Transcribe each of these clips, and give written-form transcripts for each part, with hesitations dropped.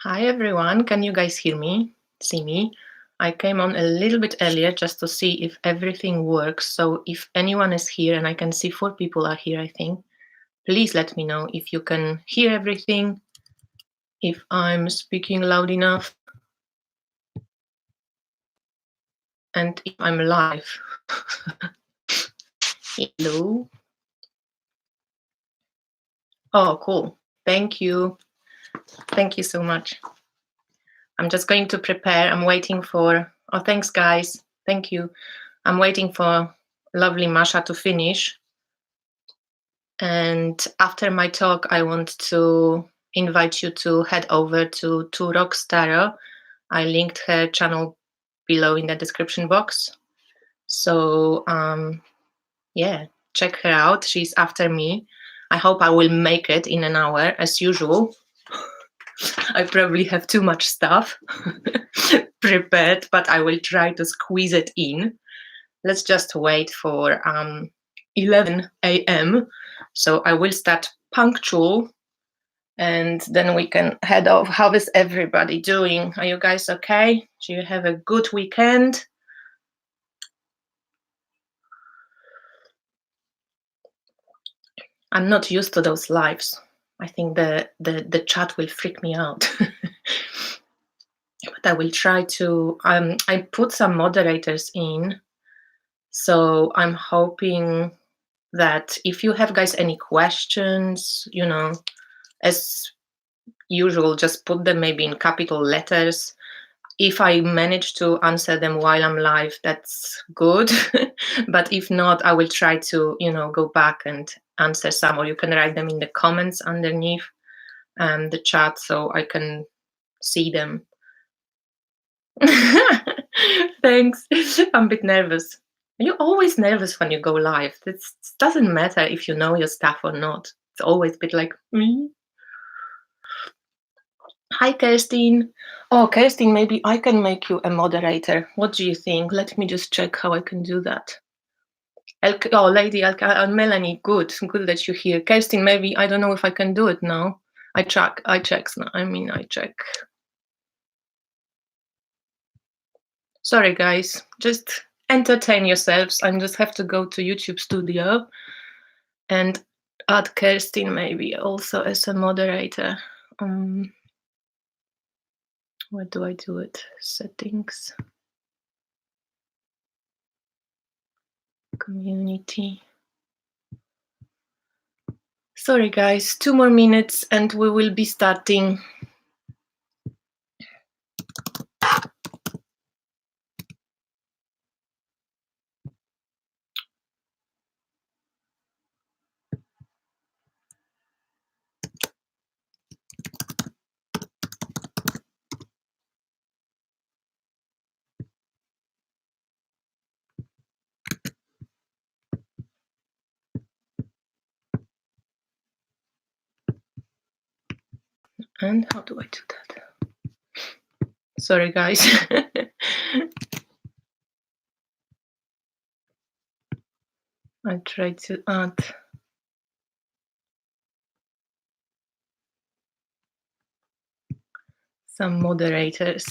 Hi everyone, can you guys hear me? See me? I came on a little bit earlier just to see if everything works. So if anyone is here, and I can see 4 people are here, I think, please let me know if you can hear everything, if I'm speaking loud enough, and if I'm live. Hello. Oh, cool. Thank you. Thank you so much. I'm just going to prepare. I'm waiting for, oh, thanks guys. Thank you. I'm waiting for lovely Masha to finish. And after my talk, I want to invite you to head over to Rockstar. I linked her channel below in the description box. So yeah, check her out. She's after me. I hope I will make it in an hour as usual. I probably have too much stuff prepared, but I will try to squeeze it in. Let's just wait for 11 a.m. So I will start punctual and then we can head off. How is everybody doing? Are you guys okay? Do you have a good weekend? I'm not used to those lives. I think the chat will freak me out. But I will try to, I put some moderators in. So I'm hoping that if you have guys any questions, you know, as usual, just put them maybe in capital letters. If I manage to answer them while I'm live, that's good. But if not, I will try to, you know, go back and answer some, or you can write them in the comments underneath the chat so I can see them. Thanks. I'm a bit nervous. You're always nervous when you go live. It doesn't matter if you know your stuff or not. It's always a bit like me. Hi, Kerstin. Oh, Kerstin, maybe I can make you a moderator. What do you think? Let me just check how I can do that. Oh, Lady Melanie, good that you're here. Kerstin, maybe, I don't know if I can do it now. I check. Sorry, guys. Just entertain yourselves. I just have to go to YouTube Studio and add Kerstin maybe also as a moderator. Where do I do it? Settings. Community. Sorry, guys. 2 more minutes and we will be starting. And how do I do that? Sorry, guys. I tried to add some moderators.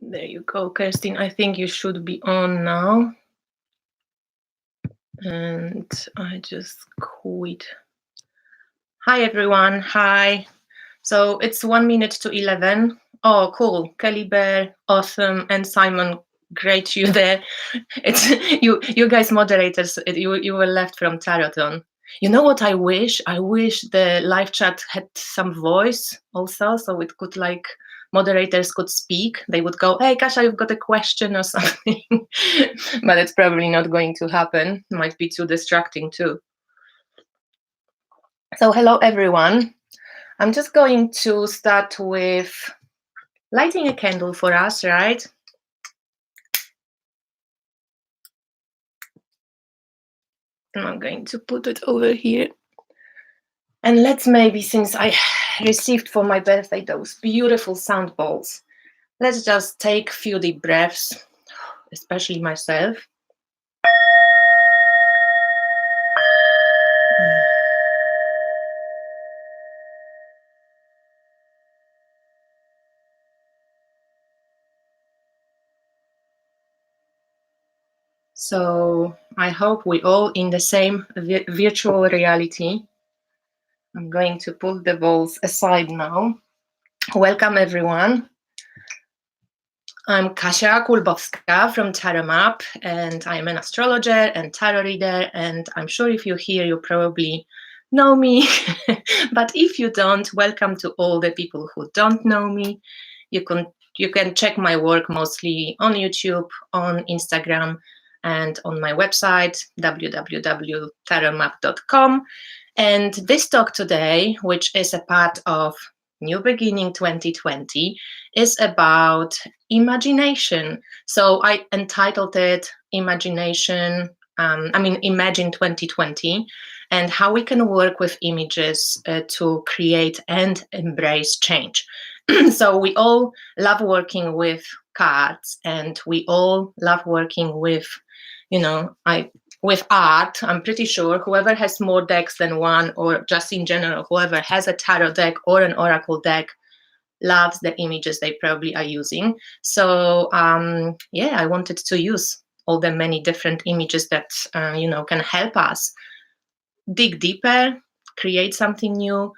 There you go, Kerstin. I think you should be on now. And I just quit. Hi, everyone. Hi. So it's 1 minute to 11. Oh, cool. Kelly Bear, awesome. And Simon, great you there. It's you guys moderators, you were left from Taroton. You know what I wish? I wish the live chat had some voice also, so it could, like, moderators could speak. They would go, hey, Kasia, you've got a question or something. But it's probably not going to happen. Might be too distracting too. So hello, everyone. I'm just going to start with lighting a candle for us, right? And I'm going to put it over here. And let's maybe, since I received for my birthday those beautiful sound bowls, let's just take a few deep breaths, especially myself. So I hope we all in the same virtual reality. I'm going to put the balls aside now. Welcome everyone. I'm Kasia Kulbowska from Tarot Map, and I'm an astrologer and tarot reader, and I'm sure if you're here, you probably know me. But if you don't, welcome to all the people who don't know me. You can check my work mostly on YouTube, on Instagram, and on my website, www.tarotmap.com. And this talk today, which is a part of New Beginning 2020, is about imagination. So I entitled it Imagination, Imagine 2020, and how we can work with images to create and embrace change. So we all love working with cards, and we all love working with, with art. I'm pretty sure whoever has more decks than one, or just in general, whoever has a tarot deck or an oracle deck, loves the images they probably are using. So I wanted to use all the many different images that can help us dig deeper, create something new,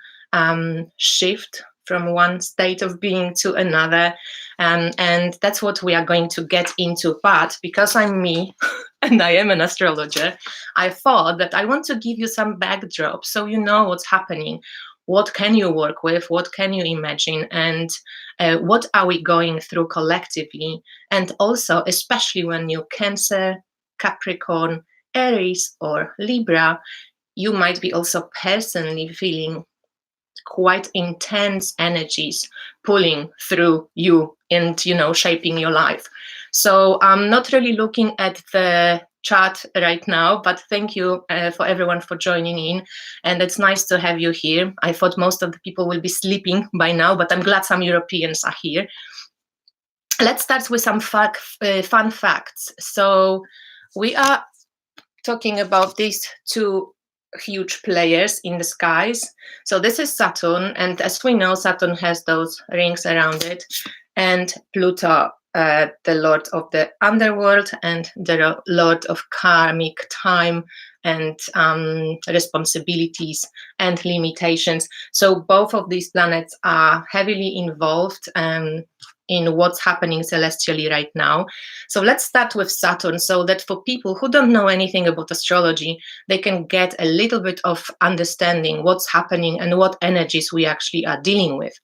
shift from one state of being to another. And that's what we are going to get into. But because I'm me and I am an astrologer, I thought that I want to give you some backdrop so you know what's happening. What can you work with? What can you imagine? And what are we going through collectively? And also, especially when you're Cancer, Capricorn, Aries, or Libra, you might be also personally feeling quite intense energies pulling through you and shaping your life. So I'm not really looking at the chat right now, but thank you for everyone for joining in, and it's nice to have you here. I thought most of the people will be sleeping by now, but I'm glad some Europeans are here. Let's start with some fun facts. So we are talking about these two huge players in the skies. So this is Saturn, and as we know, Saturn has those rings around it, and Pluto, the lord of the underworld and the lord of karmic time and responsibilities and limitations. So both of these planets are heavily involved in what's happening celestially right now. So let's start with Saturn, so that for people who don't know anything about astrology, they can get a little bit of understanding what's happening and what energies we actually are dealing with.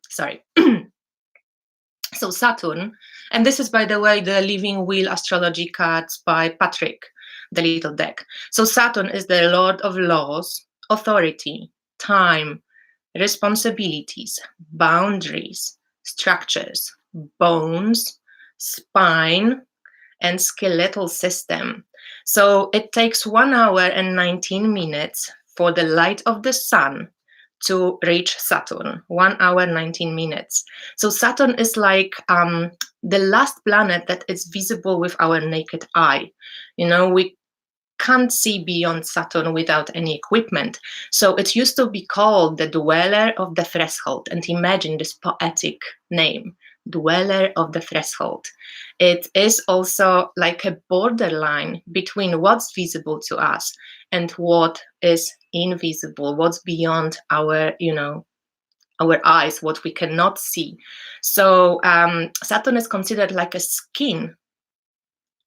Sorry. So Saturn, and this is, by the way, the Living Wheel astrology cards by Patrick, the little deck. So Saturn is the lord of laws, authority, time, responsibilities, boundaries, structures, bones, spine, and skeletal system. So it takes 1 hour and 19 minutes for the light of the sun to reach Saturn. 1 hour, 19 minutes. So Saturn is like the last planet that is visible with our naked eye. We can't see beyond Saturn without any equipment. So it used to be called the dweller of the threshold. And imagine this poetic name, dweller of the threshold. It is also like a borderline between what's visible to us and what is invisible, what's beyond our eyes, what we cannot see. So Saturn is considered like a skin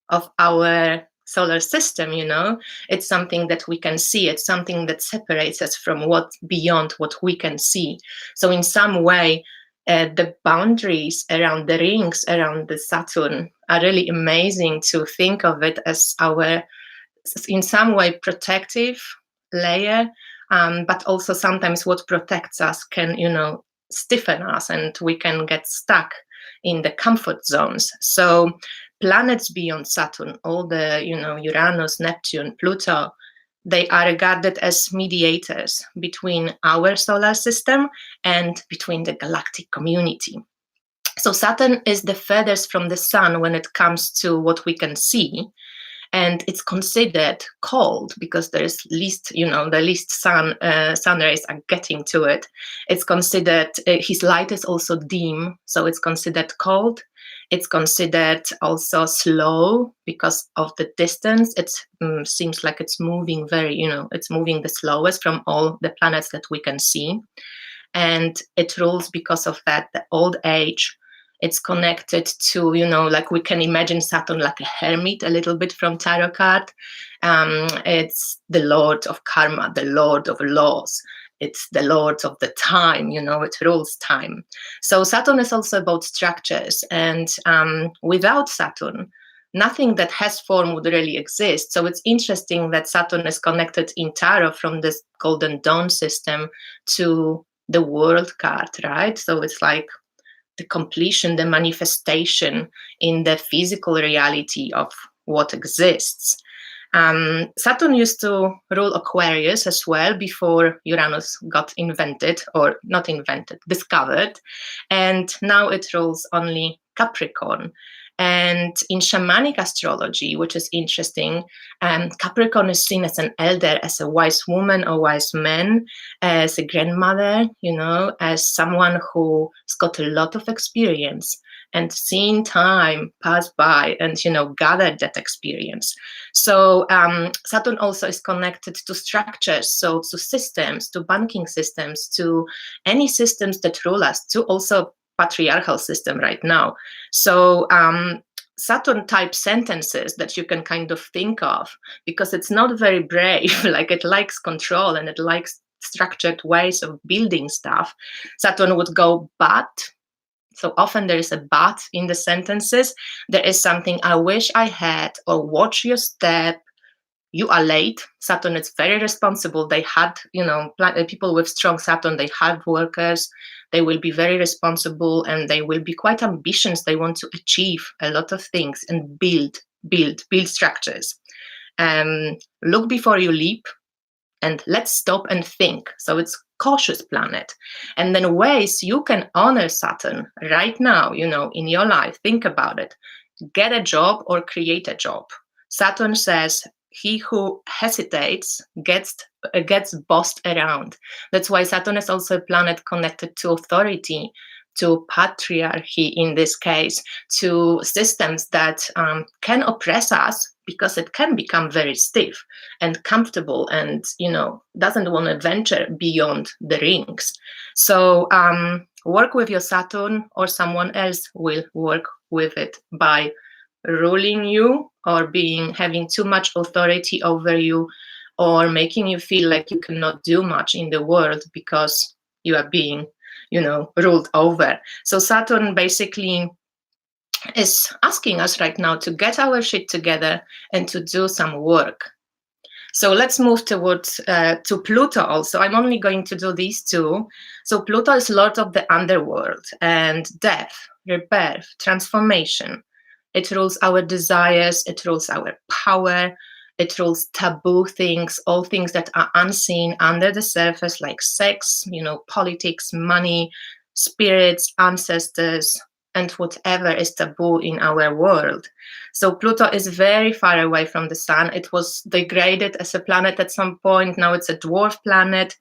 of our solar system. It's something that we can see. It's something that separates us from what's beyond what we can see. So in some way, the boundaries around the rings around the Saturn are really amazing to think of it as our, in some way, protective layer, but also sometimes what protects us can, stiffen us, and we can get stuck in the comfort zones. So planets beyond Saturn, all the, Uranus, Neptune, Pluto, they are regarded as mediators between our solar system and between the galactic community. So Saturn is the furthest from the sun when it comes to what we can see. And it's considered cold because there is least, the least sun rays are getting to it. It's considered, his light is also dim, so it's considered cold. It's considered also slow because of the distance. It seems like it's moving it's moving the slowest from all the planets that we can see. And it rules because of that, the old age. It's connected to, like we can imagine Saturn like a hermit a little bit from tarot card. It's the lord of karma, the lord of laws. It's the lord of the time, it rules time. So Saturn is also about structures. And without Saturn, nothing that has form would really exist. So it's interesting that Saturn is connected in tarot from this Golden Dawn system to the world card, right? So it's like the completion, the manifestation in the physical reality of what exists. Saturn used to rule Aquarius as well before Uranus got invented, or not invented, discovered. And now it rules only Capricorn. And in shamanic astrology, which is interesting, Capricorn is seen as an elder, as a wise woman or wise man, as a grandmother, as someone who's got a lot of experience and seen time pass by and, gathered that experience. So Saturn also is connected to structures, so to systems, to banking systems, to any systems that rule us, to also patriarchal system right now. So Saturn type sentences that you can kind of think of, because it's not very brave, like it likes control and it likes structured ways of building stuff. Saturn would go, but. So often there is a but in the sentences. There is something I wish I had, or watch your step. You are late. Saturn is very responsible. They had, people with strong Saturn, they hard workers. They will be very responsible and they will be quite ambitious. They want to achieve a lot of things and build structures. Look before you leap, and let's stop and think. So it's cautious planet. And then ways you can honor Saturn right now, in your life. Think about it. Get a job or create a job. Saturn says, he who hesitates gets bossed around. That's why Saturn is also a planet connected to authority, to patriarchy in this case, to systems that can oppress us, because it can become very stiff and comfortable and, doesn't want to venture beyond the rings. So work with your Saturn, or someone else will work with it by ruling you, or having too much authority over you, or making you feel like you cannot do much in the world because you are being, ruled over. So Saturn basically is asking us right now to get our shit together and to do some work. So let's move towards to Pluto also. I'm only going to do these two. So Pluto is Lord of the underworld and death, rebirth, transformation. It rules our desires, it rules our power, it rules taboo things, all things that are unseen under the surface, like sex, politics, money, spirits, ancestors, and whatever is taboo in our world. So Pluto is very far away from the sun. It was degraded as a planet at some point. Now it's a dwarf planet.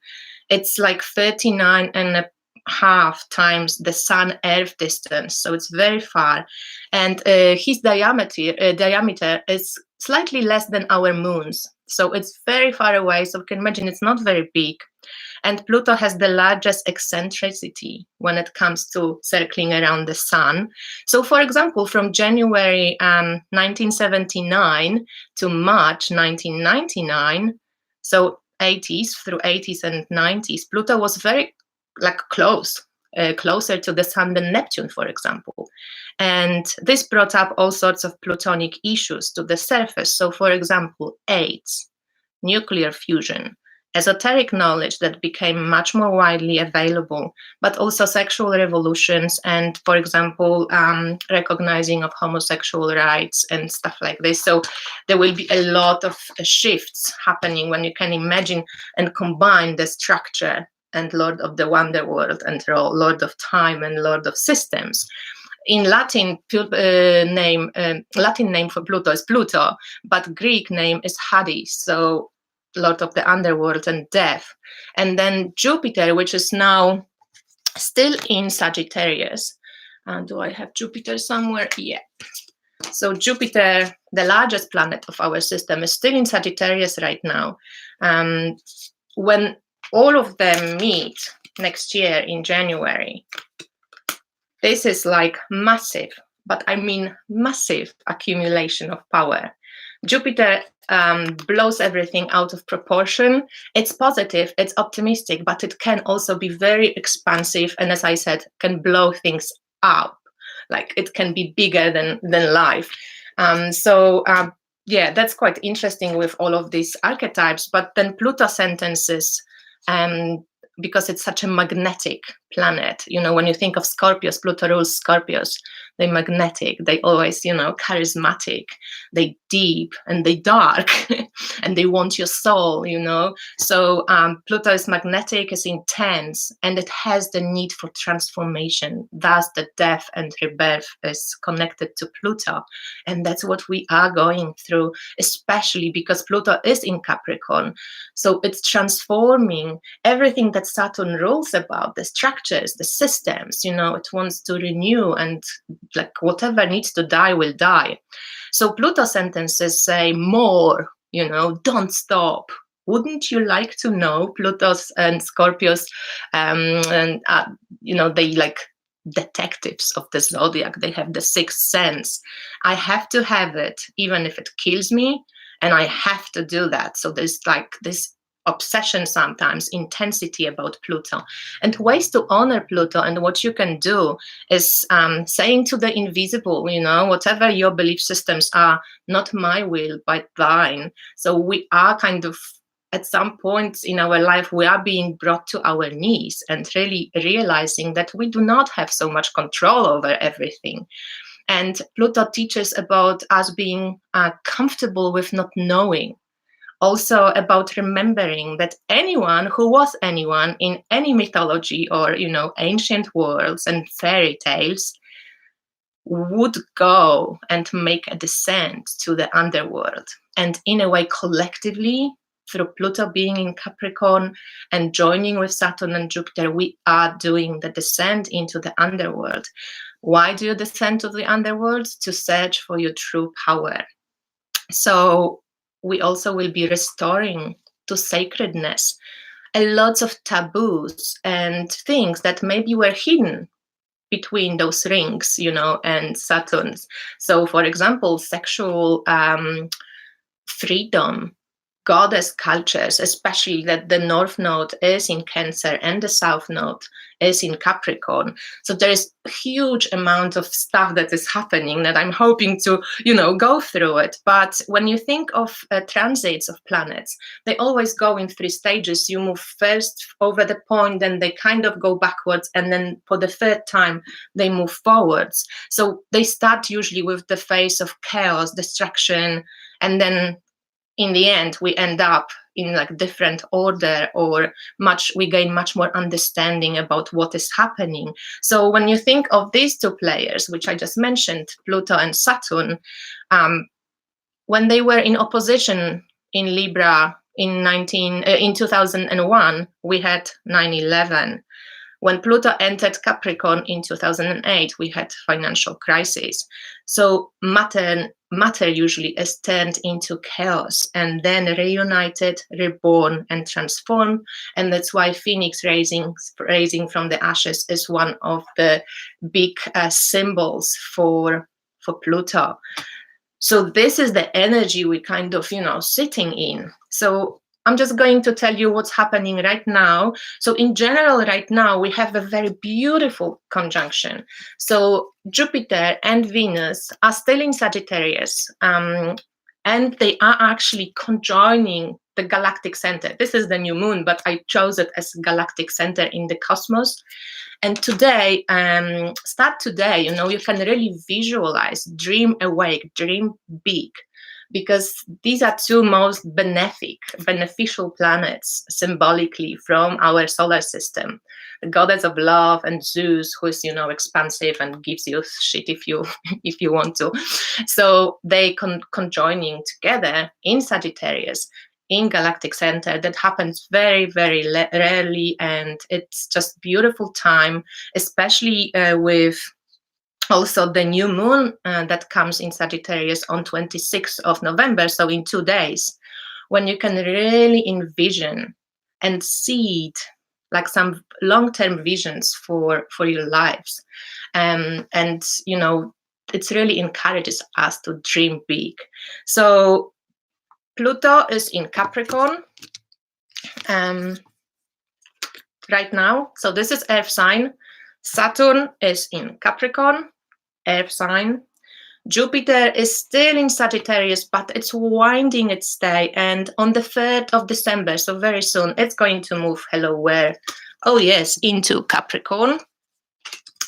It's like 39.5 times the Sun-Earth distance, so it's very far. And his diameter is slightly less than our moons, so it's very far away. So you can imagine it's not very big. And Pluto has the largest eccentricity when it comes to circling around the sun. So, for example, from January 1979 to March 1999, so 80s through 80s and 90s, Pluto was very closer to the sun than Neptune, for example. And this brought up all sorts of plutonic issues to the surface. So, for example, AIDS, nuclear fusion, esoteric knowledge that became much more widely available, but also sexual revolutions and, for example, recognizing of homosexual rights and stuff like this. So there will be a lot of shifts happening when you can imagine and combine the structure and Lord of the Wonderworld and Lord of Time and Lord of Systems. In Latin, name for Pluto is Pluto, but Greek name is Hades. So Lord of the Underworld and Death. And then Jupiter, which is now still in Sagittarius, Do I have Jupiter somewhere? Yeah. So Jupiter, the largest planet of our system, is still in Sagittarius right now. When all of them meet next year in January, this is like massive, but I mean massive accumulation of power. Jupiter blows everything out of proportion. It's positive, it's optimistic, but it can also be very expansive. And as I said, can blow things up. Like it can be bigger than life. Yeah, that's quite interesting with all of these archetypes. But then Pluto sentences, because it's such a magnetic planet. You know, when you think of Scorpios, Pluto rules Scorpios. They're magnetic. They always, you know, charismatic. They deep and they dark, and they want your soul. You know, so Pluto is magnetic, is intense, and it has the need for transformation. Thus, the death and rebirth is connected to Pluto, and that's what we are going through, especially because Pluto is in Capricorn. So it's transforming everything that Saturn rules about, the structures, the systems. You know, it wants to renew, and like whatever needs to die will die. So Pluto sentences say more, you know, don't stop. Wouldn't you like to know Pluto's and Scorpios, you know, they like detectives of the zodiac. They have the sixth sense. I have to have it, even if it kills me, and I have to do that. So there's like this obsession sometimes, intensity about Pluto, and ways to honor Pluto. And what you can do is saying to the invisible, you know, whatever your belief systems are, not my will, but thine. So we are kind of, at some points in our life, we are being brought to our knees and really realizing that we do not have so much control over everything. And Pluto teaches about us being comfortable with not knowing. Also about remembering that anyone who was anyone in any mythology or, you know, ancient worlds and fairy tales would go and make a descent to the underworld. And in a way, collectively, through Pluto being in Capricorn and joining with Saturn and Jupiter, we are doing the descent into the underworld. Why do you descend to the underworld? To search for your true power. So we also will be restoring to sacredness a lot of taboos and things that maybe were hidden between those rings, you know, and Saturn's. So, for example, sexual freedom, goddess cultures, especially that the North Node is in Cancer and the South Node is in Capricorn. So there is a huge amount of stuff that is happening that I'm hoping to, you know, go through it. But when you think of transits of planets, they always go in three stages. You move first over the point, then they kind of go backwards, and then for the third time, they move forwards. So they start usually with the phase of chaos, destruction, and then in the end, we end up in like different order, or we gain much more understanding about what is happening. So when you think of these two players, which I just mentioned, Pluto and Saturn, when they were in opposition in Libra in 2001, we had 9/11. When Pluto entered Capricorn in 2008, we had financial crisis. So matter usually is turned into chaos and then reunited, reborn, and transformed. And that's why Phoenix rising from the ashes is one of the big symbols for Pluto. So this is the energy we kind of, you know, sitting in. So I'm just going to tell you what's happening right now. So in general, right now, we have a very beautiful conjunction. So Jupiter and Venus are still in Sagittarius, and they are actually conjoining the galactic center. This is the new moon, but I chose it as galactic center in the cosmos. And today, start today, you know, you can really visualize, dream awake, dream big, because these are two most beneficial planets symbolically from our solar system. The goddess of love and Zeus, who is, you know, expansive and gives you shit if you if you want to. So they conjoining together in Sagittarius, in galactic center. That happens very, very rarely, and it's just beautiful time, especially with also the new moon that comes in Sagittarius on 26th of November, so in 2 days, when you can really envision and seed like some long-term visions for your lives. And you know, it really encourages us to dream big. So Pluto is in Capricorn right now. So this is Earth sign. Saturn is in Capricorn, Earth sign. Jupiter is still in Sagittarius, but it's winding its stay. And on the 3rd of December, so very soon, it's going to move, hello, where? Oh, yes, into Capricorn.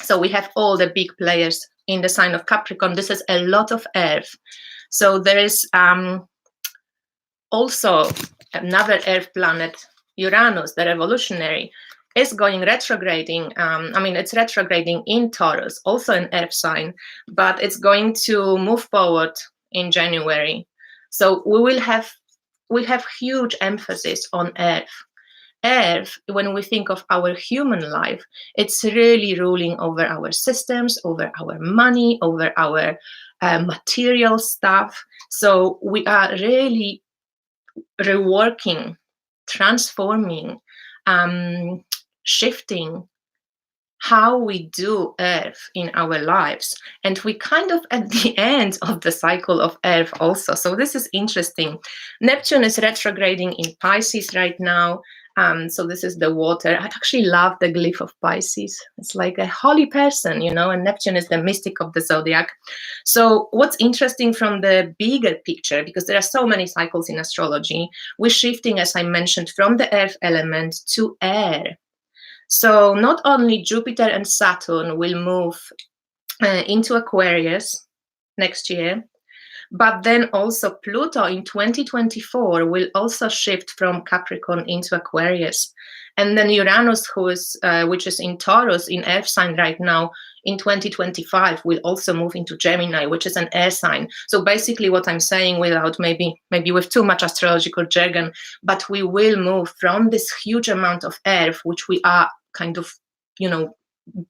So we have all the big players in the sign of Capricorn. This is a lot of Earth. So there is also another Earth planet, Uranus, the revolutionary, is going retrograding. I mean, it's retrograding in Taurus, also an Earth sign, but it's going to move forward in January. So we have huge emphasis on Earth. Earth, when we think of our human life, it's really ruling over our systems, over our money, over our material stuff. So we are really reworking, transforming, shifting how we do Earth in our lives. And we kind of at the end of the cycle of Earth also. So this is interesting. Neptune is retrograding in Pisces right now. So this is the water. I actually love the glyph of Pisces. It's like a holy person, you know, and Neptune is the mystic of the zodiac. So what's interesting from the bigger picture, because there are so many cycles in astrology, we're shifting, as I mentioned, from the earth element to air. So not only Jupiter and Saturn will move into Aquarius next year, but then also Pluto in 2024 will also shift from Capricorn into Aquarius. And then Uranus, which is in Taurus, in Earth sign right now, in 2025 will also move into Gemini, which is an air sign. So basically what I'm saying, without maybe with too much astrological jargon, but we will move from this huge amount of Earth, which we are kind of, you know,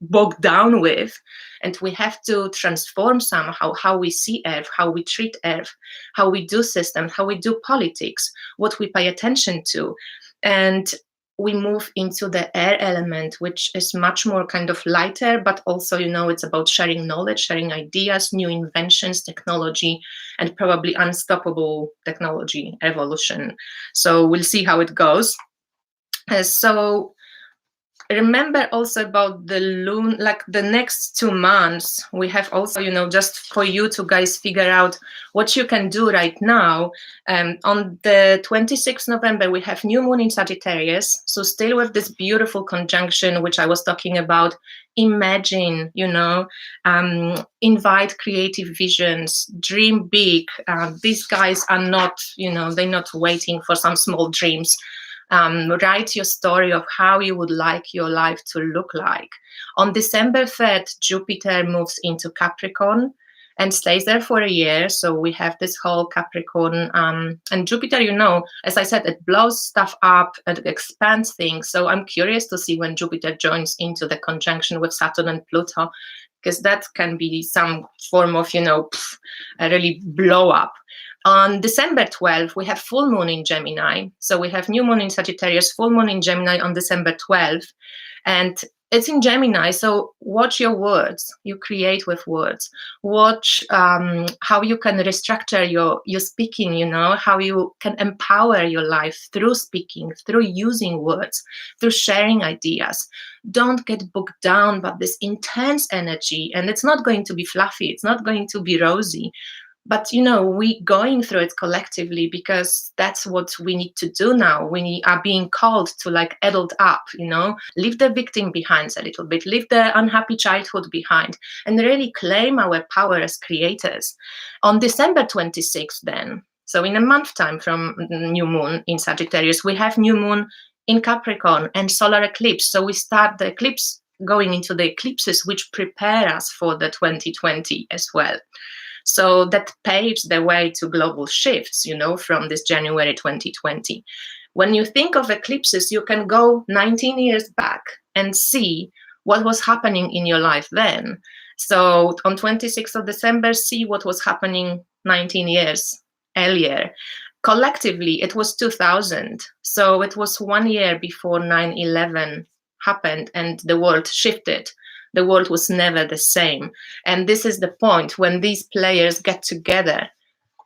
bogged down with, and we have to transform somehow how we see Earth, how we treat Earth, how we do systems, how we do politics, what we pay attention to. And we move into the air element, which is much more kind of lighter, but also, you know, it's about sharing knowledge, sharing ideas, new inventions, technology, and probably unstoppable technology evolution. So we'll see how it goes. So remember also about the like the next 2 months, we have also, you know, just for you to guys figure out what you can do right now. On the 26th November, we have new moon in Sagittarius. So still with this beautiful conjunction, which I was talking about, imagine, you know, invite creative visions, dream big. These guys are not, you know, they're not waiting for some small dreams. Write your story of how you would like your life to look like. On December 3rd, Jupiter moves into Capricorn and stays there for a year. So we have this whole Capricorn, and Jupiter, you know, as I said, it blows stuff up and expands things. So I'm curious to see when Jupiter joins into the conjunction with Saturn and Pluto, because that can be some form of, you know, a really blow up. On December 12th, we have full moon in Gemini. So we have new moon in Sagittarius, full moon in Gemini on December 12th. And it's in Gemini, so watch your words. You create with words. Watch how you can restructure your speaking, you know, how you can empower your life through speaking, through using words, through sharing ideas. Don't get bogged down by this intense energy. And it's not going to be fluffy. It's not going to be rosy. But, you know, we going through it collectively because that's what we need to do now. We are being called to like adult up, you know, leave the victim behind a little bit, leave the unhappy childhood behind, and really claim our power as creators. On December 26th then, so in a month time from new moon in Sagittarius, we have new moon in Capricorn and solar eclipse. So we start the eclipse going into the eclipses, which prepare us for the 2020 as well. So that paves the way to global shifts, you know, from this January 2020. When you think of eclipses, you can go 19 years back and see what was happening in your life then. So on 26th of December, see what was happening 19 years earlier. Collectively, it was 2000. So it was 1 year before 9/11 happened and the world shifted. The world was never the same. And this is the point: when these players get together,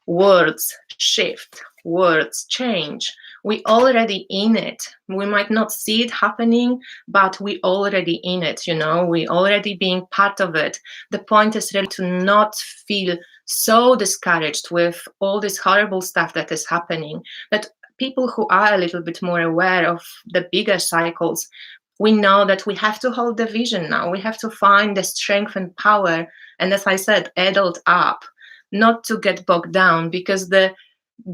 words shift, words change. We already in it. We might not see it happening, but we already in it, you know, we already being part of it. The point is really to not feel so discouraged with all this horrible stuff that is happening, that people who are a little bit more aware of the bigger cycles, we know that we have to hold the vision now. We have to find the strength and power. And as I said, adult up, not to get bogged down, because the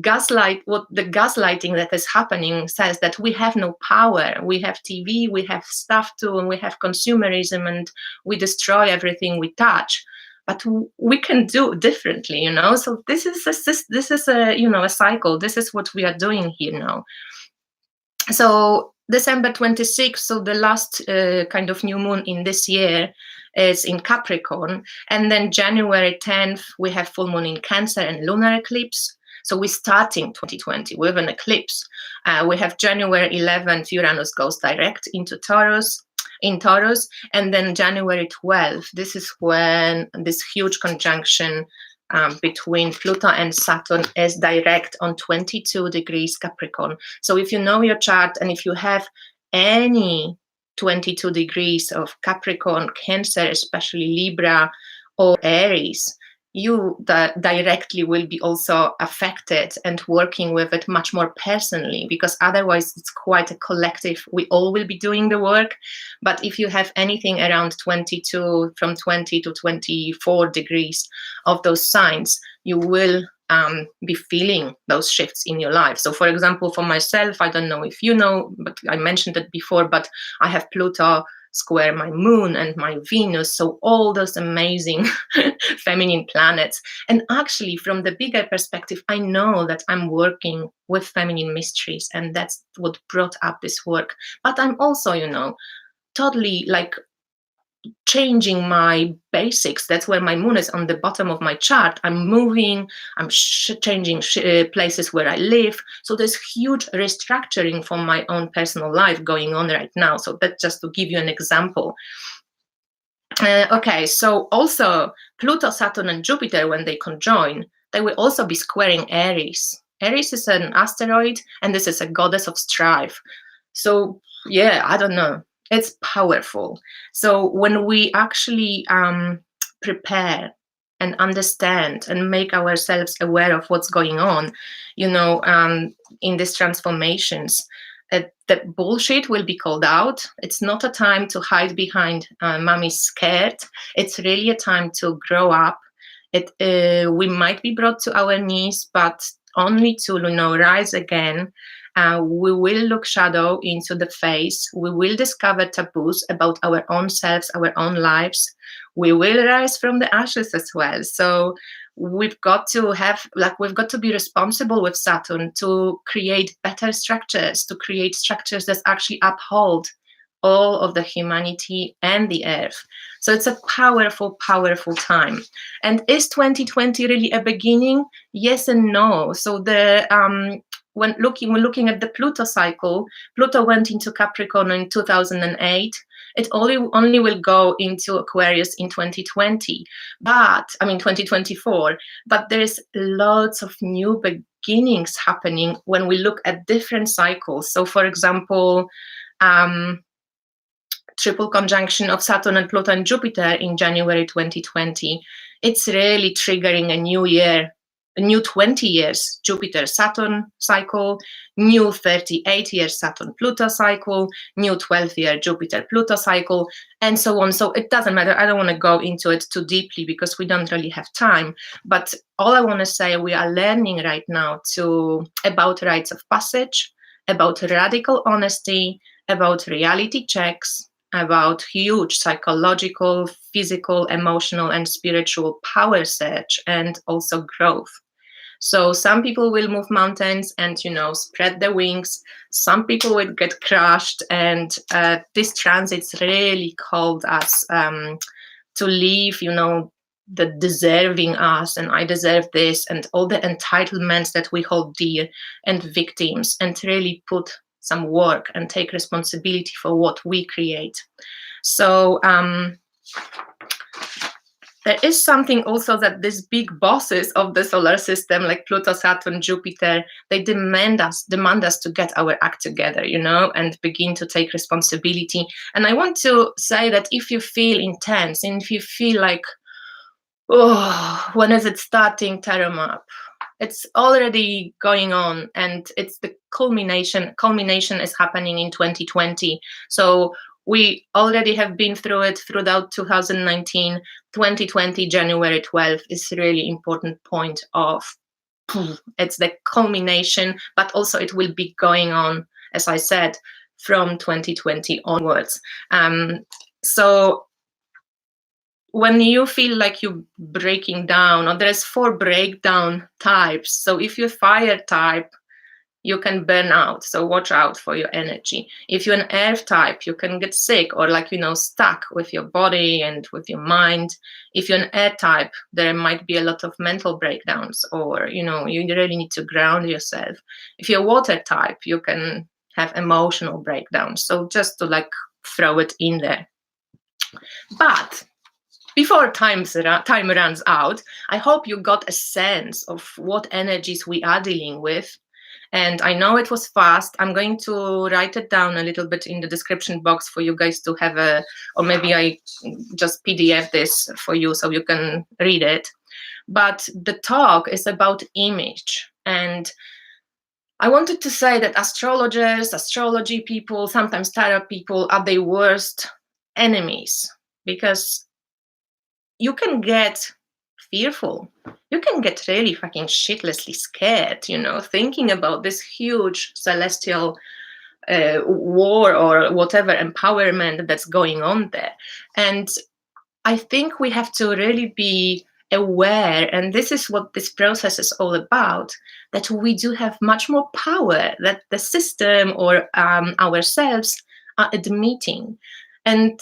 gaslighting that is happening says that we have no power. We have TV, we have stuff to, and we have consumerism, and we destroy everything we touch. But we can do differently, you know. So this is a you know, a cycle. This is what we are doing here now. So December 26th, so the last kind of new moon in this year, is in Capricorn. And then January 10th, we have full moon in Cancer and lunar eclipse. So we're starting 2020 with an eclipse. We have January 11th, Uranus goes direct into Taurus, and then January 12th, this is when this huge conjunction between Pluto and Saturn is direct on 22 degrees Capricorn. So if you know your chart, and if you have any 22 degrees of Capricorn, Cancer, especially Libra or Aries, you directly will be also affected and working with it much more personally, because otherwise it's quite a collective, we all will be doing the work. But if you have anything around 22, from 20 to 24 degrees of those signs, you will be feeling those shifts in your life. So for example, for myself, I don't know if you know, but I mentioned it before, but I have Pluto square my moon and my Venus, so all those amazing feminine planets. And actually, from the bigger perspective, I know that I'm working with feminine mysteries, and that's what brought up this work. But I'm also, you know, totally like changing my basics. That's where my moon is on the bottom of my chart. I'm moving, I'm changing places where I live. So there's huge restructuring from my own personal life going on right now. So that's just to give you an example. Okay, so also Pluto, Saturn, and Jupiter, when they conjoin, they will also be squaring Aries. Aries is an asteroid, and this is a goddess of strife. So yeah, I don't know. It's powerful. So when we actually prepare and understand and make ourselves aware of what's going on, you know, in these transformations, the bullshit will be called out. It's not a time to hide behind mommy's scared. It's really a time to grow up. We might be brought to our knees, but only to, you know, rise again. We will look shadow into the face. We will discover taboos about our own selves, our own lives. We will rise from the ashes as well. So we've got to be responsible with Saturn to create better structures, to create structures that actually uphold all of the humanity and the earth. So it's a powerful, powerful time. And is 2020 really a beginning? Yes and no. So when looking at the Pluto cycle, Pluto went into Capricorn in 2008. It only will go into Aquarius in 2020, 2024. But there's lots of new beginnings happening when we look at different cycles. So for example, triple conjunction of Saturn and Pluto and Jupiter in January 2020. It's really triggering a new year, a new 20 years Jupiter-Saturn cycle, new 38 years Saturn-Pluto cycle, new 12-year Jupiter-Pluto cycle, and so on. So it doesn't matter. I don't want to go into it too deeply because we don't really have time. But all I want to say, we are learning right now about rites of passage, about radical honesty, about reality checks, about huge psychological, physical, emotional, and spiritual power search, and also growth. So some people will move mountains and, you know, spread their wings. Some people will get crushed, and this transit's really called us to leave, the deserving us, and I deserve this, and all the entitlements that we hold dear, and victims, and really put some work and take responsibility for what we create. So there is something also that these big bosses of the solar system, like Pluto, Saturn, Jupiter, they demand us to get our act together, and begin to take responsibility. And I want to say that if you feel intense, and if you feel like, oh, when is it starting, Tarot Map? It's already going on, and it's the culmination. Culmination is happening in 2020. So we already have been through it throughout 2019. 2020, January 12th is a really important point of, it's the culmination, but also it will be going on, as I said, from 2020 onwards. So when you feel like you're breaking down, or there's 4 breakdown types. So if you're fire type, you can burn out. So watch out for your energy. If you're an earth type, you can get sick or stuck with your body and with your mind. If you're an air type, there might be a lot of mental breakdowns, or, you really need to ground yourself. If you're water type, you can have emotional breakdowns. So just to throw it in there. But before time runs out, I hope you got a sense of what energies we are dealing with. And I know it was fast. I'm going to write it down a little bit in the description box for you guys to have or maybe I just PDF this for you so you can read it. But the talk is about image. And I wanted to say that astrologers, astrology people, sometimes tarot people are the worst enemies, because you can get fearful. You can get really fucking shitlessly scared, thinking about this huge celestial war or whatever empowerment that's going on there. And I think we have to really be aware, and this is what this process is all about, that we do have much more power that the system or ourselves are admitting. And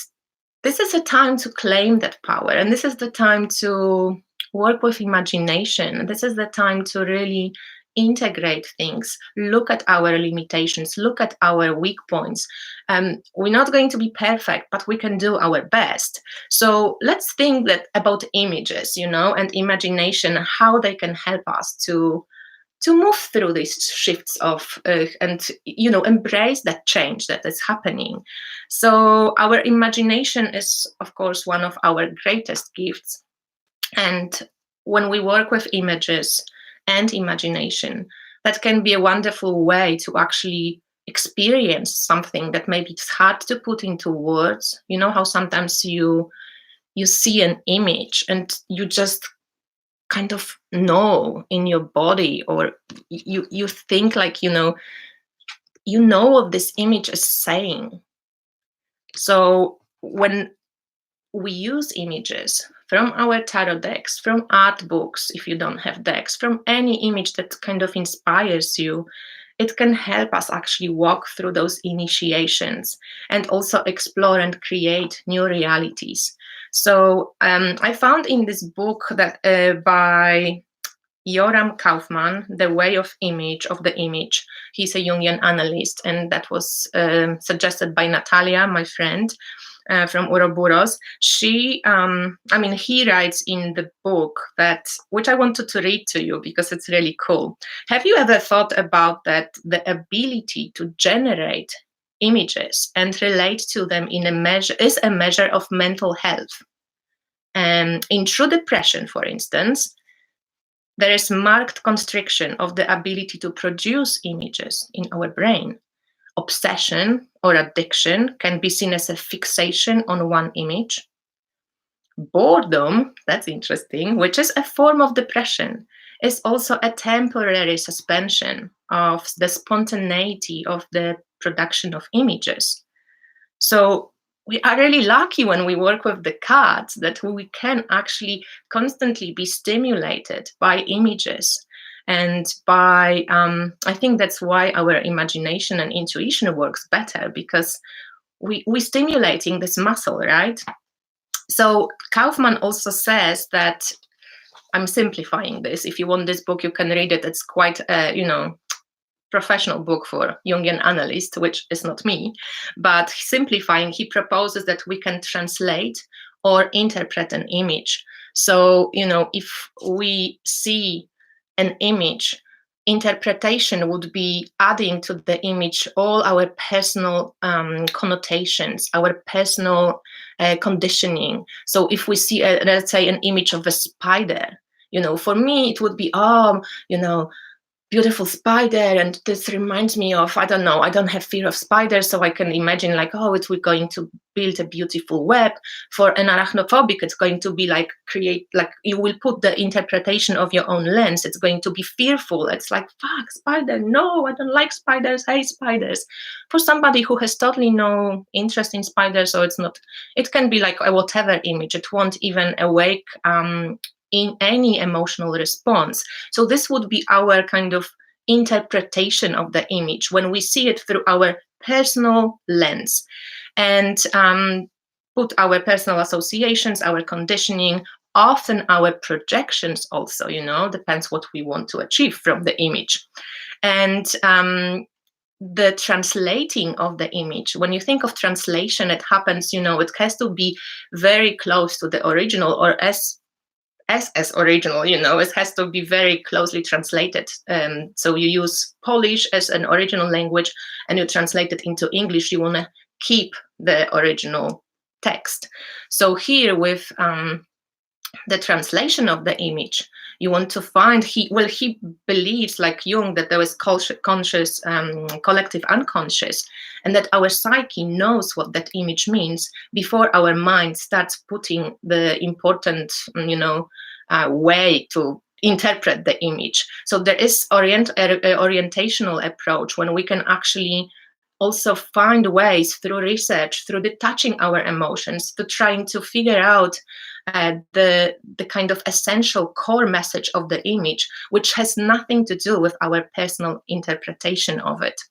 this is a time to claim that power, and this is the time to work with imagination. This is the time to really integrate things, look at our limitations, look at our weak points. We're not going to be perfect, but we can do our best. So let's think about images, and imagination, how they can help us to move through these shifts of and embrace that change that is happening. So our imagination is, of course, one of our greatest gifts. And when we work with images and imagination, that can be a wonderful way to actually experience something that maybe it's hard to put into words. You know how sometimes you see an image and you just kind of know in your body, or you think what this image is saying. So when we use images from our tarot decks, from art books, if you don't have decks, from any image that kind of inspires you, it can help us actually walk through those initiations and also explore and create new realities. So I found in this book that by Yoram Kaufmann, The Way of the Image. He's a Jungian analyst, and that was suggested by Natalia, my friend from Ouroboros. He writes in the book which I wanted to read to you because it's really cool. Have you ever thought about that the ability to generate images and relate to them is a measure of mental health? In true depression, for instance, there is marked constriction of the ability to produce images in our brain. Obsession or addiction can be seen as a fixation on one image. Boredom, that's interesting, which is a form of depression, is also a temporary suspension of the spontaneity of the production of images. So we are really lucky when we work with the cards that we can actually constantly be stimulated by images. And by, I think that's why our imagination and intuition works better, because we're stimulating this muscle, right? So Kaufmann also says that, I'm simplifying this. If you want this book, you can read it. It's quite, professional book for Jungian analyst, which is not me. But simplifying, he proposes that we can translate or interpret an image. So, if we see an image, interpretation would be adding to the image all our personal connotations, our personal conditioning. So if we see, let's say, an image of a spider, for me, it would be, beautiful spider, and this reminds me of, I don't know, I don't have fear of spiders, so I can imagine like, oh, it's we're going to build a beautiful web. For an arachnophobic, it's going to be like you will put the interpretation of your own lens. It's going to be fearful. It's like, fuck, spider, no, I don't like spiders, I hate spiders. For somebody who has totally no interest in spiders, so it can be like a whatever image. It won't even awake in any emotional response. So this would be our kind of interpretation of the image when we see it through our personal lens, and put our personal associations, our conditioning, often our projections also, depends what we want to achieve from the image. And the translating of the image, when you think of translation, it happens, it has to be very close to the original, or as original, it has to be very closely translated. So you use Polish as an original language and you translate it into English. You want to keep the original text. So here with the translation of the image, you want to find, he believes, like Jung, that there is conscious, collective unconscious, and that our psyche knows what that image means before our mind starts putting the important, way to interpret the image. So there is orientational approach when we can actually also find ways through research, through detaching our emotions, to trying to figure out the kind of essential core message of the image, which has nothing to do with our personal interpretation of it.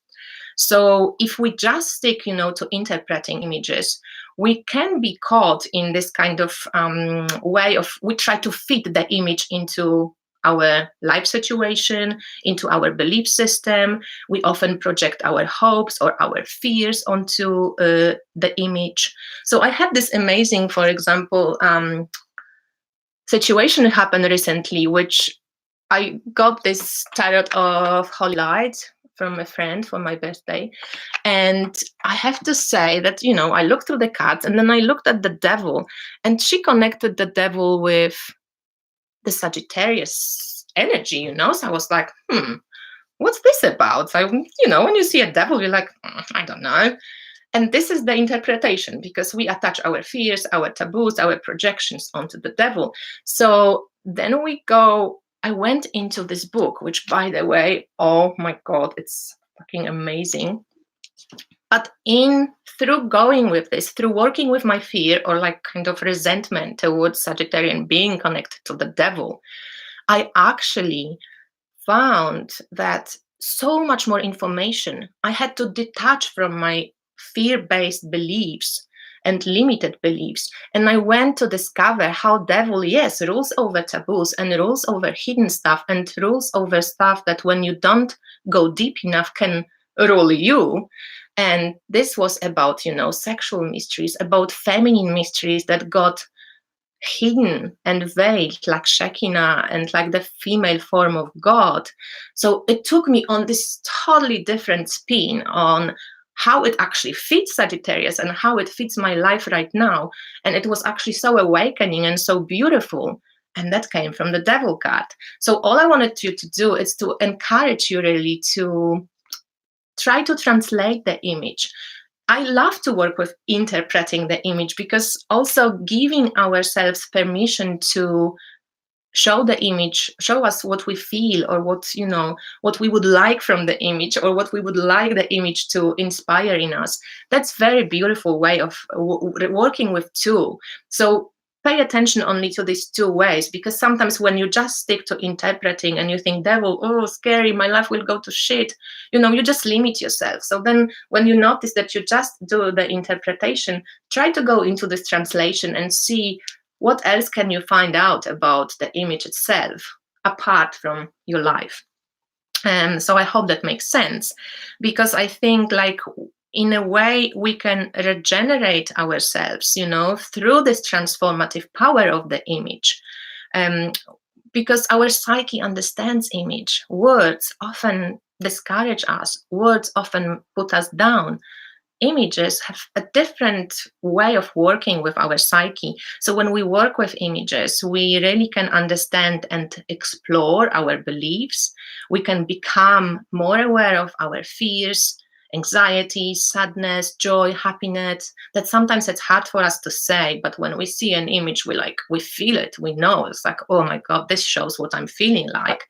So if we just stick, to interpreting images, we can be caught in this kind of way of, we try to fit the image into our life situation, into our belief system. We often project our hopes or our fears onto the image. So I had this amazing, for example, situation happen recently, which I got this tarot of Holy Light from a friend for my birthday. And I have to say that, I looked through the cards and then I looked at the devil, and she connected the devil with the Sagittarius energy, So I was like, what's this about? When you see a devil, you're like, I don't know. And this is the interpretation, because we attach our fears, our taboos, our projections onto the devil. So then I went into this book, which, by the way, oh my God, it's fucking amazing. But through going with this, through working with my fear or like kind of resentment towards Sagittarian being connected to the devil, I actually found that so much more information. I had to detach from my fear-based beliefs and limited beliefs. And I went to discover how devil, yes, rules over taboos and rules over hidden stuff and rules over stuff that when you don't go deep enough can rule you. And this was about, sexual mysteries, about feminine mysteries that got hidden and veiled, like Shekinah and like the female form of God. So it took me on this totally different spin on how it actually fits Sagittarius and how it fits my life right now. And it was actually so awakening and so beautiful. And that came from the devil card. So all I wanted you to do is to encourage you really to try to translate the image. I love to work with interpreting the image, because also giving ourselves permission to show the image, show us what we feel, or what we would like from the image, or what we would like the image to inspire in us. That's very beautiful way of working with too. So pay attention only to these two ways, because sometimes when you just stick to interpreting and you think, devil, oh, scary, my life will go to shit, you just limit yourself. So then when you notice that you just do the interpretation, try to go into this translation and see what else can you find out about the image itself apart from your life. So I hope that makes sense, because I think, like, in a way, we can regenerate ourselves, through this transformative power of the image. Because our psyche understands image. Words often discourage us. Words often put us down. Images have a different way of working with our psyche. So when we work with images, we really can understand and explore our beliefs. We can become more aware of our fears, anxiety, sadness, joy, happiness. That sometimes it's hard for us to say, but when we see an image, we feel it. We know. It's like, oh my God, this shows what I'm feeling like.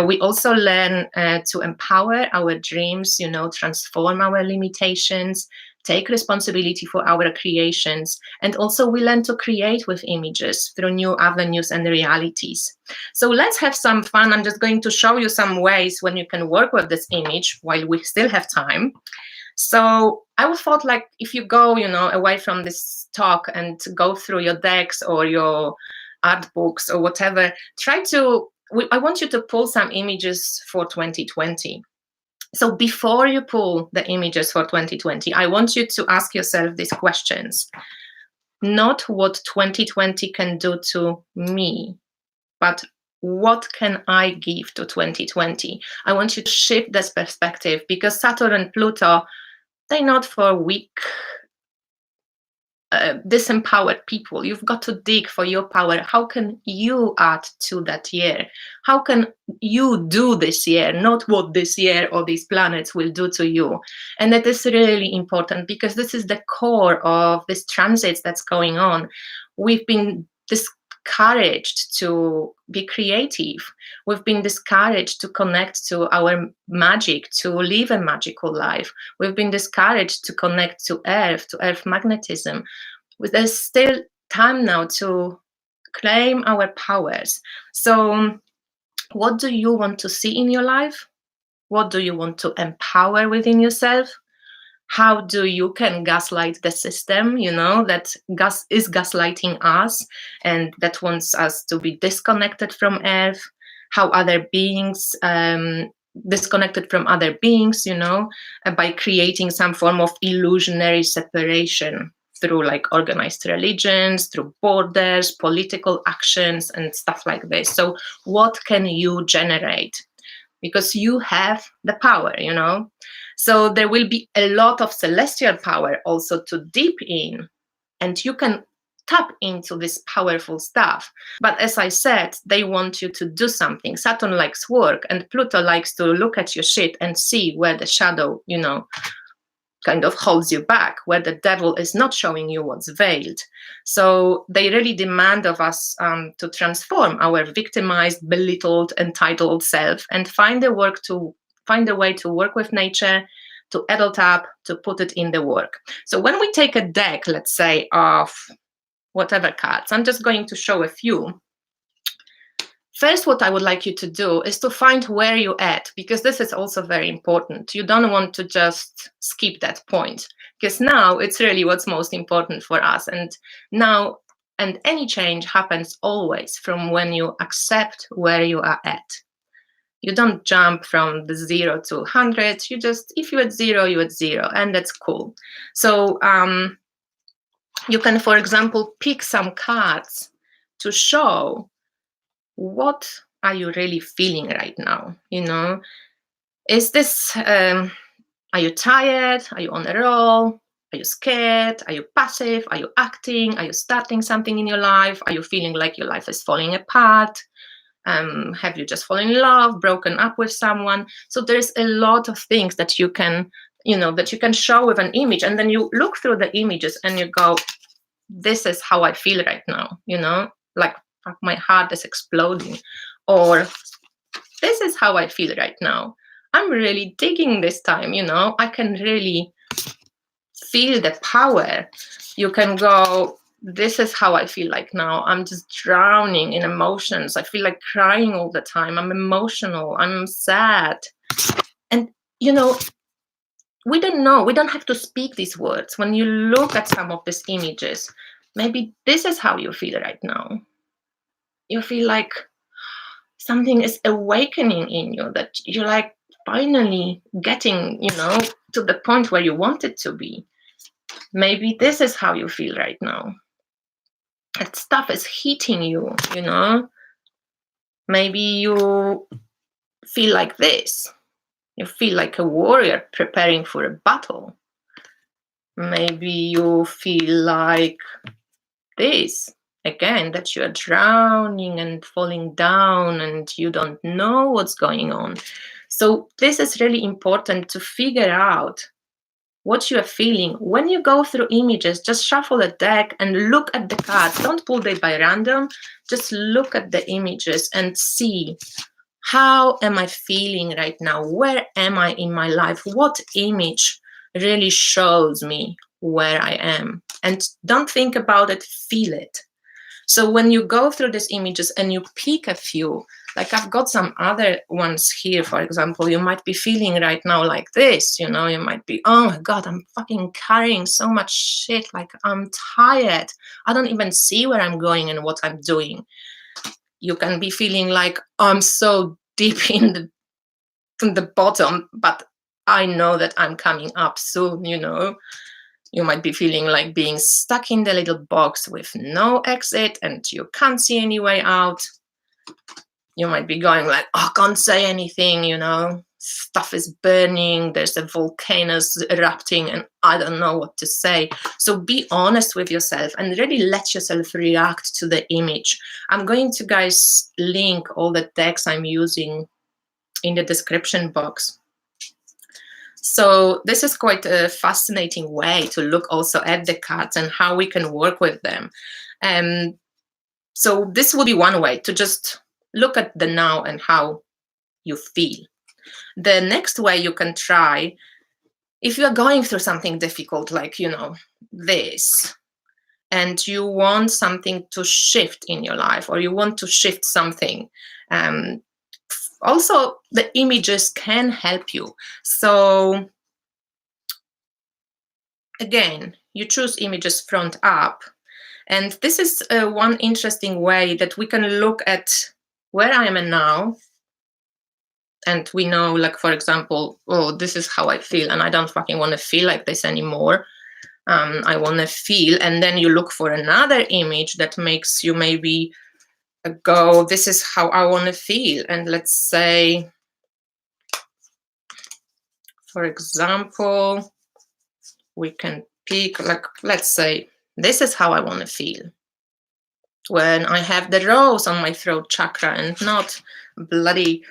We also learn to empower our dreams, transform our limitations, take responsibility for our creations. And also we learn to create with images through new avenues and realities. So let's have some fun. I'm just going to show you some ways when you can work with this image while we still have time. So I thought, like, if you go, away from this talk and go through your decks or your art books or whatever, I want you to pull some images for 2020. So before you pull the images for 2020, I want you to ask yourself these questions. Not what 2020 can do to me, but what can I give to 2020? I want you to shift this perspective, because Saturn and Pluto, they're not for weak, disempowered people. You've got to dig for your power. How can you add to that year? How can you do this year, not what this year or these planets will do to you? And that is really important, because this is the core of this transits that's going on. We've been discouraged to be creative. We've been discouraged to connect to our magic, to live a magical life. We've been discouraged to connect to Earth magnetism. There's still time now to claim our powers. So what do you want to see in your life? What do you want to empower within yourself? How do you can gaslight the system, that is gaslighting us and that wants us to be disconnected from Earth? How other beings, disconnected from other beings, by creating some form of illusionary separation through, like, organized religions, through borders, political actions, and stuff like this. So what can you generate? Because you have the power, So there will be a lot of celestial power also to deep in, and you can tap into this powerful stuff. But as I said, they want you to do something. Saturn likes work, and Pluto likes to look at your shit and see where the shadow, kind of holds you back, where the devil is not showing you what's veiled. So they really demand of us to transform our victimized, belittled, entitled self and find a way to work with nature, to adult up, to put it in the work. So when we take a deck, let's say, of whatever cards, I'm just going to show a few. First, what I would like you to do is to find where you're at, because this is also very important. You don't want to just skip that point, because now it's really what's most important for us. And any change happens always from when you accept where you are at. You don't jump from the 0 to 100. If you're at 0, you're at 0, and that's cool. So you can, for example, pick some cards to show what are you really feeling right now. Is this, are you tired? Are you on a roll? Are you scared? Are you passive? Are you acting? Are you starting something in your life? Are you feeling like your life is falling apart? Have you just fallen in love, broken up with someone? So there's a lot of things that you can, that you can show with an image, and then you look through the images and you go, this is how I feel right now, like my heart is exploding, or this is how I feel right now. I'm really digging this time, I can really feel the power. You can go, this is how I feel like now. I'm just drowning in emotions. I feel like crying all the time. I'm emotional. I'm sad. And, you know, we don't know. We don't have to speak these words. When you look at some of these images, maybe this is how you feel right now. You feel like something is awakening in you, that you're like finally getting, to the point where you want it to be. Maybe this is how you feel right now. That stuff is hitting you, Maybe you feel like this. You feel like a warrior preparing for a battle. Maybe you feel like this, again, that you are drowning and falling down and you don't know what's going on. So this is really important to figure out what you are feeling. When you go through images, just shuffle a deck and look at the cards. Don't pull them by random. Just look at the images and see, how am I feeling right now? Where am I in my life? What image really shows me where I am? And don't think about it, feel it. So when you go through these images and you pick a few, like I've got some other ones here, for example, you might be feeling right now like this, you might be, oh my God, I'm fucking carrying so much shit, like I'm tired. I don't even see where I'm going and what I'm doing. You can be feeling like, I'm so deep in the bottom, but I know that I'm coming up soon, You might be feeling like being stuck in the little box with no exit and you can't see any way out. You might be going like, oh, I can't say anything, Stuff is burning, there's a volcano erupting and I don't know what to say. So be honest with yourself and really let yourself react to the image. I'm going to, guys, link all the decks I'm using in the description box. So this is quite a fascinating way to look also at the cards and how we can work with them. So this will be one way to just look at the now and how you feel. The next way you can try, if you're going through something difficult, like, this, and you want something to shift in your life, or you want to shift something, also the images can help you. So again, you choose images front up. And this is one interesting way that we can look at where I am now. And we know, like, for example, oh, this is how I feel, and I don't fucking want to feel like this anymore. I want to feel. And then you look for another image that makes you maybe go, this is how I want to feel. And let's say, for example, we can pick, like, let's say, this is how I want to feel when I have the rose on my throat chakra and not bloody,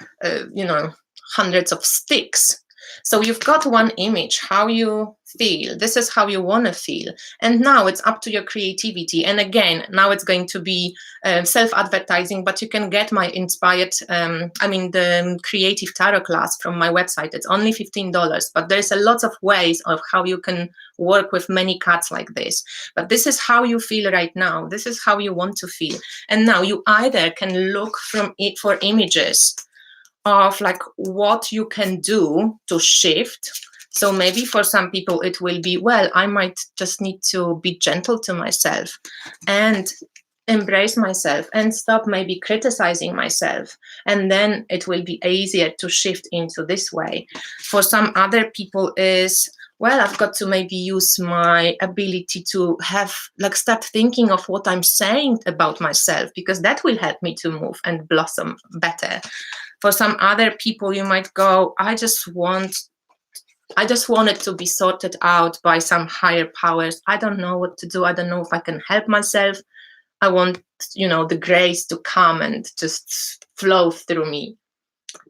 hundreds of sticks. So you've got one image, how you feel. This is how you want to feel. And now it's up to your creativity. And again, now it's going to be self-advertising, but you can get my inspired, the creative tarot class from my website. It's only $15, but there's a lot of ways of how you can work with many cards like this. But this is how you feel right now. This is how you want to feel. And now you either can look from it for images of like what you can do to shift. So maybe for some people it will be, well, I might just need to be gentle to myself and embrace myself and stop maybe criticizing myself. And then it will be easier to shift into this way. For some other people is, well, I've got to maybe use my ability to start thinking of what I'm saying about myself, because that will help me to move and blossom better. For some other people, you might go, I just want it to be sorted out by some higher powers. I don't know what to do. I don't know if I can help myself. I want, the grace to come and just flow through me.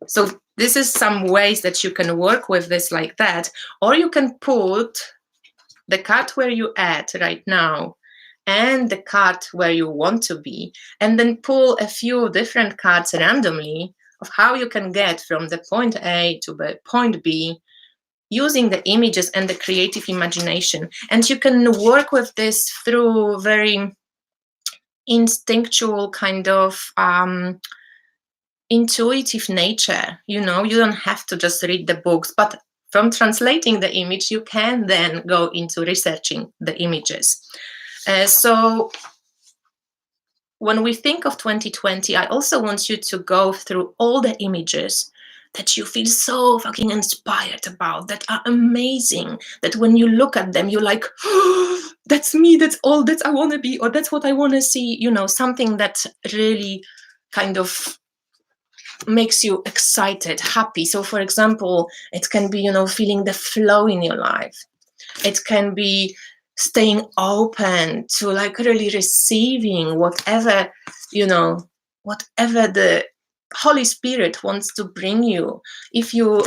So this is some ways that you can work with this like that. Or you can put the card where you're at right now and the card where you want to be, and then pull a few different cards randomly of how you can get from the point A to the point B using the images and the creative imagination. And you can work with this through very instinctual kind of intuitive nature. You know, you don't have to just read the books, but from translating the image, you can then go into researching the images. So when we think of 2020, I also want you to go through all the images that you feel so fucking inspired about, that are amazing, that when you look at them, you're like, oh, that's me, that's all that I want to be, or that's what I want to see, you know, something that really kind of makes you excited, happy. So for example, it can be, you know, feeling the flow in your life. It can be staying open to like really receiving whatever, you know, whatever the Holy Spirit wants to bring you. If you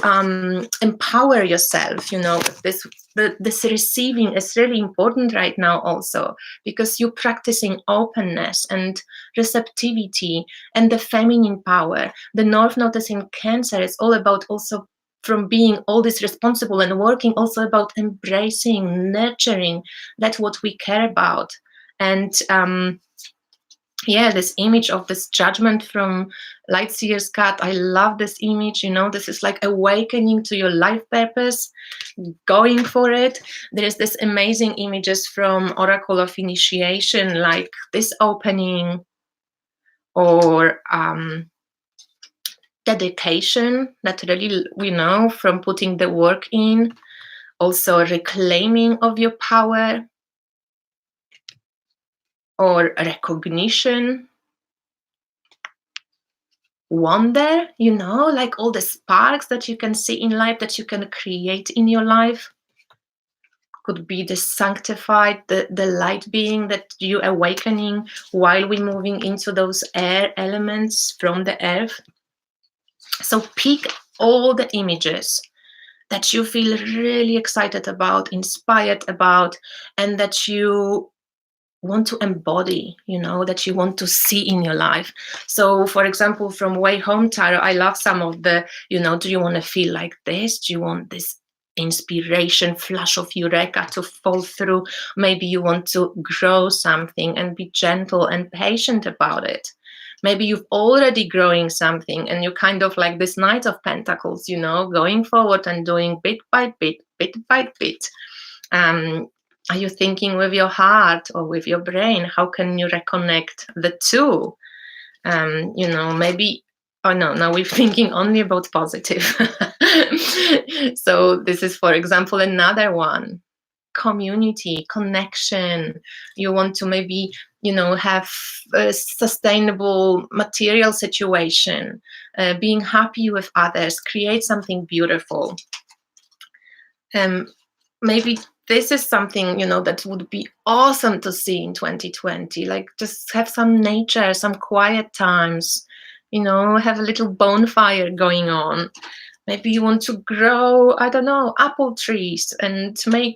empower yourself, you know, this receiving is really important right now also, because you're practicing openness and receptivity and the feminine power. The North Node is in Cancer. It's all about also from being all this responsible and working also about embracing, nurturing, that's what we care about. And yeah, this image of this judgment from Lightseer's cat, I love this image. You know, this is like awakening to your life purpose, going for it. There is this amazing images from Oracle of Initiation, like this opening, or dedication, that really, we know, from putting the work in. Also reclaiming of your power, or recognition, wonder, you know, like all the sparks that you can see in life, that you can create in your life. Could be the sanctified, the light being that you awakening while we're moving into those air elements from the earth. So pick all the images that you feel really excited about, inspired about, and that you want to embody, you know, that you want to see in your life. So for example, from Way Home Tarot, I love some of the, you know, do you want to feel like this? Do you want this inspiration, flash of eureka to fall through? Maybe you want to grow something and be gentle and patient about it. Maybe you've already growing something and you kind of like this Knight of Pentacles, you know, going forward and doing bit by bit, bit by bit. Are you thinking with your heart or with your brain? How can you reconnect the two? You know, maybe, oh no, now we're thinking only about positive. So this is, for example, another one. Community, connection. You want to maybe, you know, have a sustainable material situation, being happy with others, create something beautiful. Maybe this is something, you know, that would be awesome to see in 2020, like just have some nature, some quiet times, you know, have a little bonfire going on. Maybe you want to grow, I don't know, apple trees and make,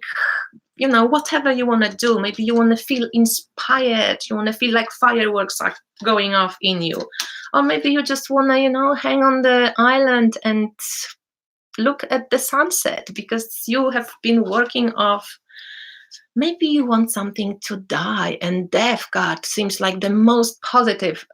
you know, whatever you want to do. Maybe you want to feel inspired, you want to feel like fireworks are going off in you. Or maybe you just want to, you know, hang on the island and look at the sunset because you have been working off. Maybe you want something to die, and death card seems like the most positive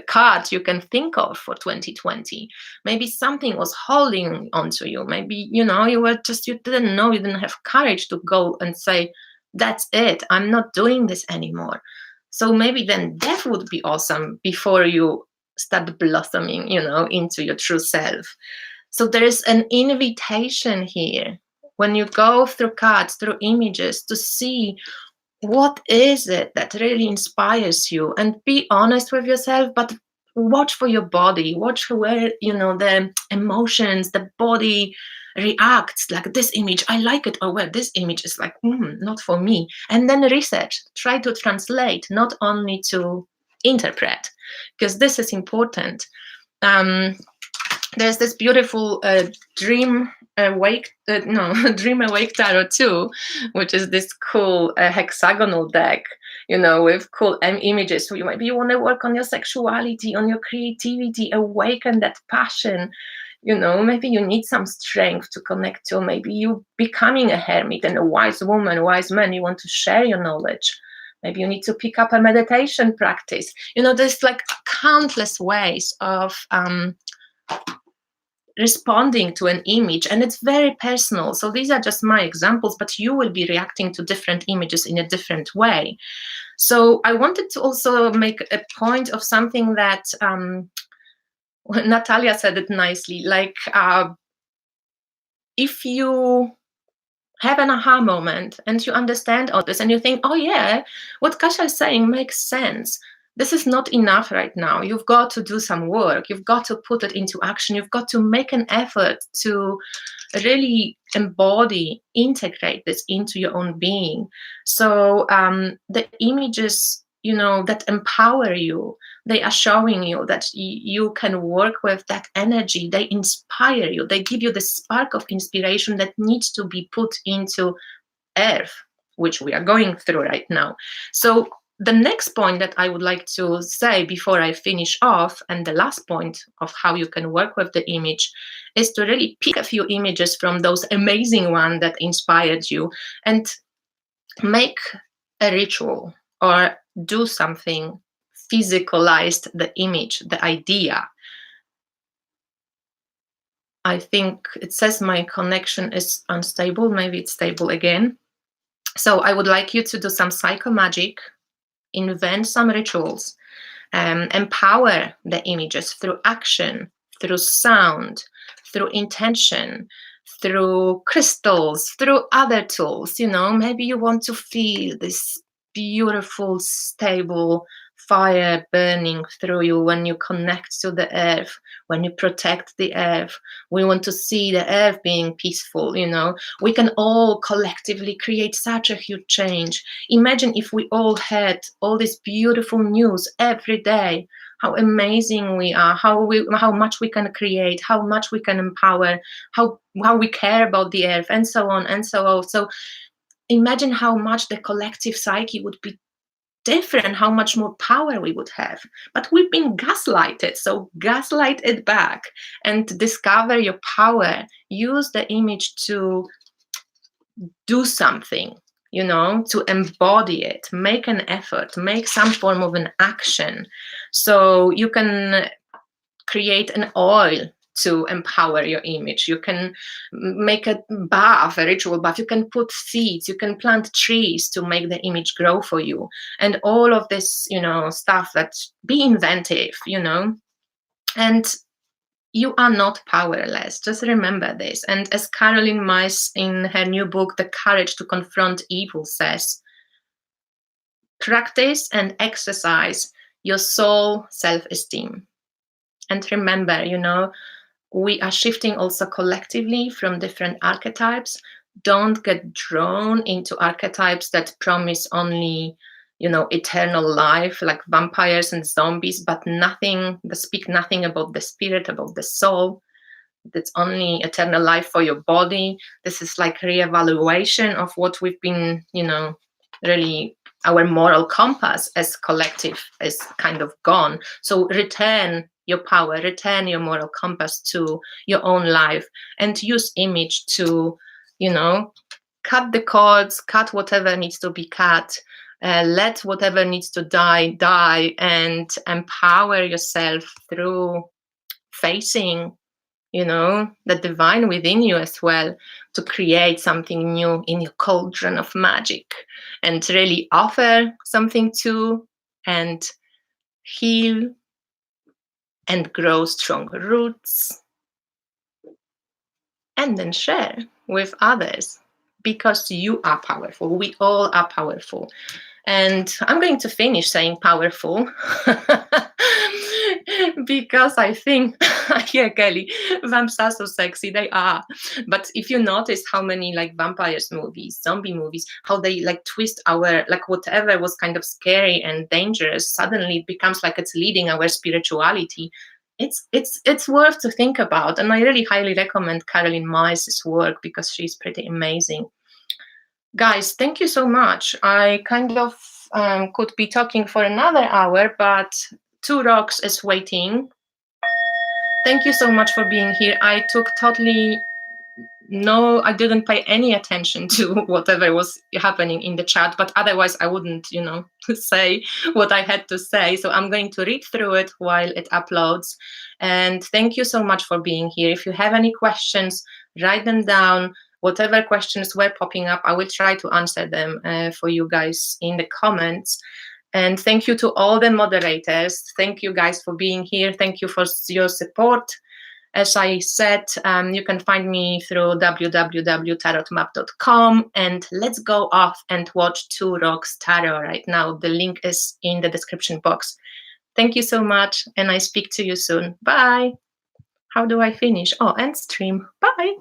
card you can think of for 2020. Maybe something was holding onto you. Maybe, you know, you didn't know, you didn't have courage to go and say, that's it, I'm not doing this anymore. So maybe then death would be awesome before you start blossoming, you know, into your true self. So there is an invitation here when you go through cards, through images, to see what is it that really inspires you, and be honest with yourself, but watch for your body, watch where, you know, the emotions, the body reacts, like this image, I like it, or where this image is like, not for me. And then research, try to translate, not only to interpret, because this is important. There's this beautiful Dream Awake Tarot too, which is this cool hexagonal deck, you know, with cool images. So maybe you want to work on your sexuality, on your creativity, awaken that passion, You know, maybe you need some strength to connect to. Maybe you becoming a hermit and a wise woman, wise man. You want to share your knowledge. Maybe you need to pick up a meditation practice. You know, there's like countless ways of responding to an image, and it's very personal. So these are just my examples, but you will be reacting to different images in a different way. So I wanted to also make a point of something that Natalia said it nicely, like if you have an aha moment and you understand all this and you think, oh yeah, what Kasia is saying makes sense. This is not enough right now. You've got to do some work. You've got to put it into action. You've got to make an effort to really embody, integrate this into your own being. So the images, you know, that empower you, they are showing you that you can work with that energy. They inspire you. They give you the spark of inspiration that needs to be put into earth, which we are going through right now. So the next point that I would like to say before I finish off, and the last point of how you can work with the image, is to really pick a few images from those amazing ones that inspired you and make a ritual or do something, physicalized the image, the idea. I think it says my connection is unstable. Maybe it's stable again. So I would like you to do some psychomagic, invent some rituals, empower the images through action, through sound, through intention, through crystals, through other tools. You know, maybe you want to feel this beautiful, stable fire burning through you when you connect to the earth, when you protect the earth. We want to see the earth being peaceful. You know, we can all collectively create such a huge change. Imagine if we all had all this beautiful news every day, how amazing we are, how much we can create, how much we can empower, how we care about the earth, and so on and so on. So imagine how much the collective psyche would be different, how much more power we would have. But we've been gaslighted, so gaslight it back and discover your power. Use the image to do something, you know, to embody it, make an effort, make some form of an action. So you can create an oil to empower your image. You can make a bath, a ritual bath. You can put seeds, you can plant trees to make the image grow for you. And all of this, you know, stuff, that be inventive, you know. And you are not powerless. Just remember this. And as Caroline Myss in her new book, The Courage to Confront Evil, says, practice and exercise your soul self-esteem. And remember, you know, we are shifting also collectively from different archetypes. Don't get drawn into archetypes that promise only, you know, eternal life, like vampires and zombies, but nothing, they speak nothing about the spirit, about the soul. That's only eternal life for your body. This is like reevaluation of what we've been, you know, really, our moral compass as collective is kind of gone. So return your power, return your moral compass to your own life, and use image to, you know, cut the cords, cut whatever needs to be cut, let whatever needs to die, and empower yourself through facing, you know, the divine within you as well, to create something new in your cauldron of magic, and really offer something to, and heal and grow strong roots, and then share with others, because you are powerful. We all are powerful. And I'm going to finish saying powerful because I think, yeah, Kelly, vamps are so sexy. They are. But if you notice how many like vampires movies, zombie movies, how they like twist our, like whatever was kind of scary and dangerous, suddenly it becomes like it's leading our spirituality. It's worth to think about. And I really highly recommend Caroline Myss's work because she's pretty amazing. Guys, thank you so much. I kind of could be talking for another hour, but Two Rocks is waiting. thank you so much for being here. I didn't pay any attention to whatever was happening in the chat, but otherwise I wouldn't, say what I had to say. So I'm going to read through it while it uploads. And thank you so much for being here. If you have any questions, write them down. Whatever questions were popping up, I will try to answer them for you guys in the comments. And thank you to all the moderators. Thank you guys for being here. Thank you for your support. As I said, you can find me through www.tarotmap.com, and let's go off and watch Two Rocks Tarot right now. The link is in the description box. Thank you so much, and I speak to you soon. Bye. How do I finish? Oh, end stream. Bye.